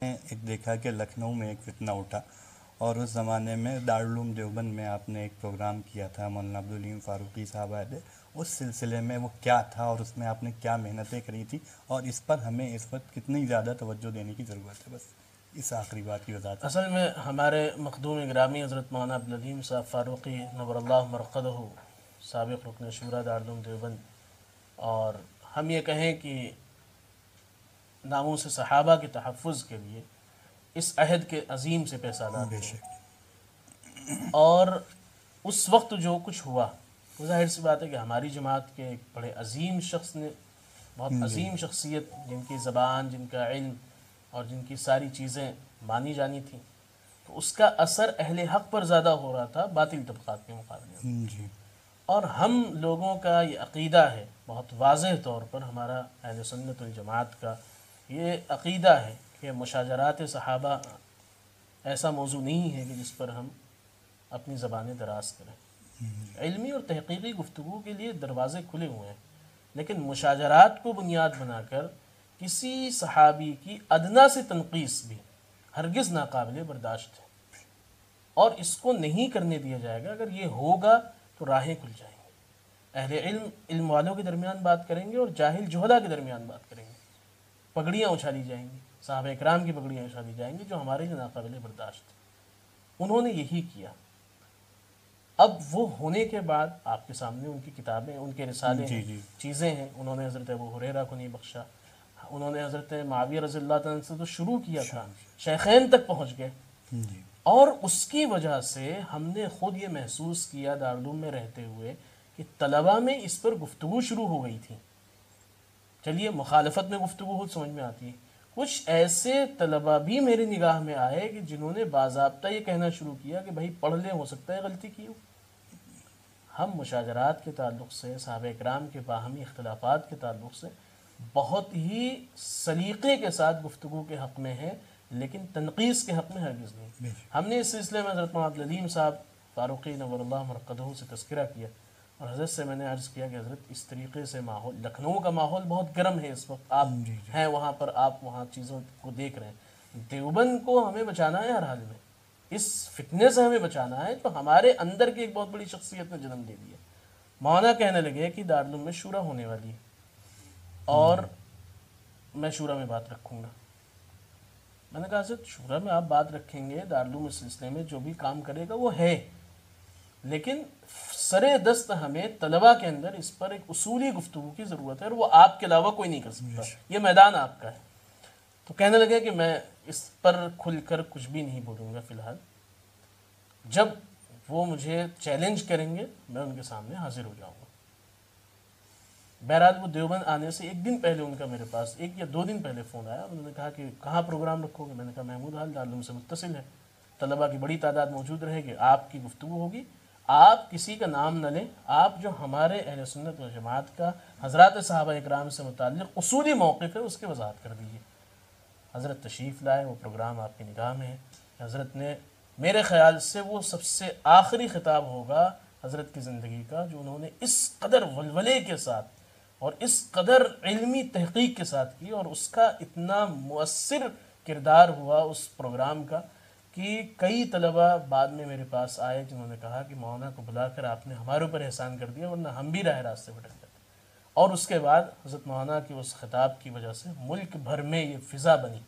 ایک دیکھا کہ لکھنؤ میں ایک فتنہ اٹھا، اور اس زمانے میں دارالعلوم دیوبند میں آپ نے ایک پروگرام کیا تھا، مولانا عبدالحلیم فاروقی صاحب آئے تھے۔ اس سلسلے میں وہ کیا تھا اور اس میں آپ نے کیا محنتیں کری تھی، اور اس پر ہمیں اس وقت کتنی زیادہ توجہ دینے کی ضرورت ہے؟ بس اس آخری بات کی وضاحت۔ اصل میں ہمارے مخدوم گرامی حضرت مولانا عبدالحلیم صاحب فاروقی نور اللہ مرقدہ، سابق رکن شورا دارالعلوم دیوبند، اور ہم یہ کہیں کہ ناموس صحابہ کے تحفظ کے لیے اس عہد کے عظیم سے پیسادات بے تھے، شک۔ اور اس وقت جو کچھ ہوا وہ ظاہر سی بات ہے کہ ہماری جماعت کے ایک بڑے عظیم شخص نے، بہت جی عظیم شخصیت، جن کی زبان، جن کا علم اور جن کی ساری چیزیں مانی جانی تھیں، تو اس کا اثر اہل حق پر زیادہ ہو رہا تھا باطل طبقات کے مقابلے میں۔ جی اور ہم لوگوں کا یہ عقیدہ ہے، بہت واضح طور پر ہمارا اہل سنت والجماعت کا یہ عقیدہ ہے کہ مشاجرات صحابہ ایسا موضوع نہیں ہے کہ جس پر ہم اپنی زبانیں دراز کریں۔ علمی اور تحقیقی گفتگو کے لیے دروازے کھلے ہوئے ہیں، لیکن مشاجرات کو بنیاد بنا کر کسی صحابی کی ادنا سے تنقیص بھی ہرگز ناقابل برداشت ہے، اور اس کو نہیں کرنے دیا جائے گا۔ اگر یہ ہوگا تو راہیں کھل جائیں گی، اہل علم علم والوں کے درمیان بات کریں گے اور جاہل جہلا کے درمیان بات کریں گے، پگڑیاں اچھالی جائیں گی، صحابہ اکرام کی پگڑیاں اچھالی جائیں گی جو ہمارے لیے ناقابل برداشت ہے۔ انہوں نے یہی کیا۔ اب وہ ہونے کے بعد آپ کے سامنے ان کی کتابیں، ان کے رسالے ہیں، جی چیزیں ہیں۔ انہوں نے حضرت ابو ہریرہ کو نہیں بخشا، انہوں نے حضرت معاویہ رضی اللہ تعالیٰ سے تو شروع کیا تھا، شیخین تک پہنچ گئے، جی اور اس کی وجہ سے ہم نے خود یہ محسوس کیا دارالعلوم میں رہتے ہوئے کہ طلباء میں اس پر گفتگو شروع ہو گئی تھی۔ چلیے مخالفت میں گفتگو ہو سمجھ میں آتی ہے، کچھ ایسے طلباء بھی میری نگاہ میں آئے کہ جنہوں نے باضابطہ یہ کہنا شروع کیا کہ بھائی پڑھ لیں، ہو سکتا ہے غلطی کی ہو۔ ہم مشاجرات کے تعلق سے، صحابہ اکرام کے باہمی اختلافات کے تعلق سے بہت ہی سلیقے کے ساتھ گفتگو کے حق میں ہیں، لیکن تنقیص کے حق میں ہرگز نہیں۔ بے شک۔ ہم نے اس سلسلے میں حضرت مولانا عبدالحلیم صاحب فاروقی نور اللہ مرقدہ سے تذکرہ کیا، اور حضرت سے میں نے عرض کیا کہ حضرت اس طریقے سے ماحول، لکھنؤ کا ماحول بہت گرم ہے اس وقت، آپ جی ہیں وہاں پر، آپ وہاں چیزوں کو دیکھ رہے ہیں۔ دیوبند کو ہمیں بچانا ہے ہر حال میں، اس فتنے سے ہمیں بچانا ہے، تو ہمارے اندر کی ایک بہت بڑی شخصیت نے جنم دے دیا۔ مولانا کہنے لگے کہ دارالعلوم میں شورا ہونے والی ہے، اور میں شورا میں بات رکھوں گا۔ میں نے کہا حضرت شورا میں آپ بات رکھیں گے، دارالعلوم اس سلسلے میں جو بھی کام کرے گا وہ ہے، لیکن سرے دست ہمیں طلباء کے اندر اس پر ایک اصولی گفتگو کی ضرورت ہے، اور وہ آپ کے علاوہ کوئی نہیں کر سکتا، یہ میدان آپ کا ہے۔ تو کہنے لگے کہ میں اس پر کھل کر کچھ بھی نہیں بولوں گا فی الحال، جب وہ مجھے چیلنج کریں گے میں ان کے سامنے حاضر ہو جاؤں گا۔ بہرحال وہ دیوبند آنے سے ایک دن پہلے ان کا میرے پاس 1 یا 2 دن پہلے فون آیا، انہوں نے کہا کہ کہاں پروگرام رکھو گے؟ میں نے کہا محمود حال دارالعلوم سے متصل ہے، طلباء کی بڑی تعداد موجود رہے گی، آپ کی گفتگو ہوگی، آپ کسی کا نام نہ لیں، آپ جو ہمارے اہل سنت و جماعت کا حضرات صحابہ اکرام سے متعلق اصولی موقف ہے اس کی وضاحت کر دیجیے۔ حضرت تشریف لائے، وہ پروگرام آپ کی نگاہ میں ہے۔ حضرت نے میرے خیال سے وہ سب سے آخری خطاب ہوگا حضرت کی زندگی کا جو انہوں نے اس قدر ولولے کے ساتھ اور اس قدر علمی تحقیق کے ساتھ کی، اور اس کا اتنا مؤثر کردار ہوا اس پروگرام کا کہ کئی طلباء بعد میں میرے پاس آئے جنہوں نے کہا کہ مولانا کو بلا کر آپ نے ہمارے اوپر احسان کر دیا، ورنہ ہم بھی راہ راست سے بھٹک جاتے۔ اور اس کے بعد حضرت مولانا کی اس خطاب کی وجہ سے ملک بھر میں یہ فضا بنی،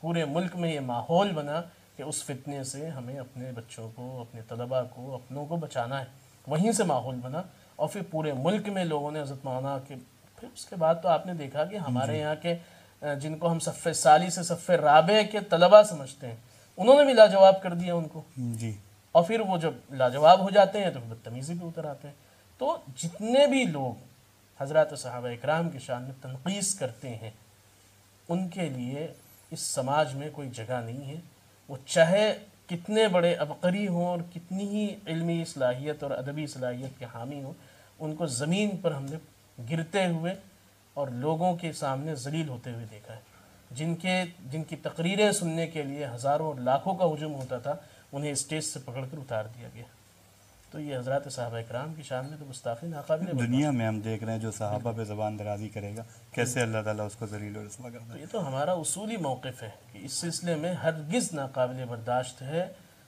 پورے ملک میں یہ ماحول بنا کہ اس فتنے سے ہمیں اپنے بچوں کو، اپنے طلباء کو، اپنوں کو بچانا ہے۔ وہیں سے ماحول بنا، اور پھر پورے ملک میں لوگوں نے حضرت مولانا کے، پھر اس کے بعد تو آپ نے دیکھا کہ ہمارے یہاں کے جن کو ہم صف ثالی سے صف رابع کے طلباء سمجھتے ہیں، انہوں نے بھی لاجواب کر دیا ان کو، جی اور پھر وہ جب لاجواب ہو جاتے ہیں تو پھر بدتمیزی پہ اتر آتے ہیں۔ تو جتنے بھی لوگ حضرات صحابہ اکرام کی شان میں تنقیص کرتے ہیں، ان کے لیے اس سماج میں کوئی جگہ نہیں ہے، وہ چاہے کتنے بڑے عبقری ہوں اور کتنی ہی علمی صلاحیت اور ادبی صلاحیت کے حامی ہوں، ان کو زمین پر ہم نے گرتے ہوئے اور لوگوں کے سامنے ذلیل ہوتے ہوئے دیکھا ہے۔ جن کی تقریریں سننے کے لیے ہزاروں اور لاکھوں کا ہجوم ہوتا تھا، انہیں اسٹیج سے پکڑ کر اتار دیا گیا۔ تو یہ حضرات صحابہ اکرام کی شان میں تو گستاخی ناقابل برداشت۔ دنیا میں ہم دیکھ رہے ہیں جو صحابہ پہ زبان درازی کرے گا کیسے اللہ تعالیٰ اس کو ذلیل و رسوا کرتا تو ہے۔ یہ تو ہمارا اصولی موقف ہے کہ اس سلسلے میں ہرگز ناقابل برداشت ہے۔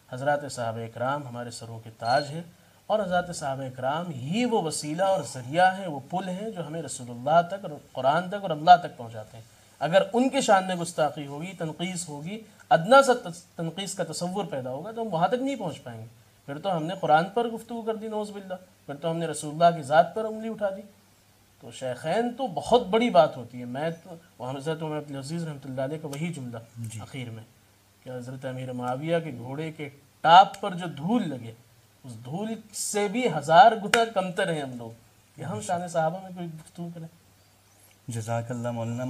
حضرات صحابہ اکرام ہمارے سروں کے تاج ہیں، اور حضرات صحابہ اکرام ہی وہ وسیلہ اور ذریعہ ہیں، وہ پل ہیں جو ہمیں رسول اللہ تک اور قرآن تک اور اللہ تک پہنچاتے ہیں۔ اگر ان کے شان میں گستاخی ہوگی، تنقیص ہوگی، ادنا سا تنقیص کا تصور پیدا ہوگا تو ہم وہاں تک نہیں پہنچ پائیں گے۔ پھر تو ہم نے قرآن پر گفتگو کر دی نعوذ باللہ، پھر تو ہم نے رسول اللہ کی ذات پر انگلی اٹھا دی۔ تو شیخین تو بہت بڑی بات ہوتی ہے۔ میں تو حضرت عمر بن عبدالعزیز رحمۃ اللہ علیہ کا وہی جملہ اخیر میں کہ حضرت امیر معاویہ کے گھوڑے کے ٹاپ پر جو دھول لگے، اس دھول سے بھی 1000 گنا کمتر ہیں ہم لوگ کہ ہم شان صحابہ میں کوئی گفتگو کریں۔ جزاک اللہ مولانا۔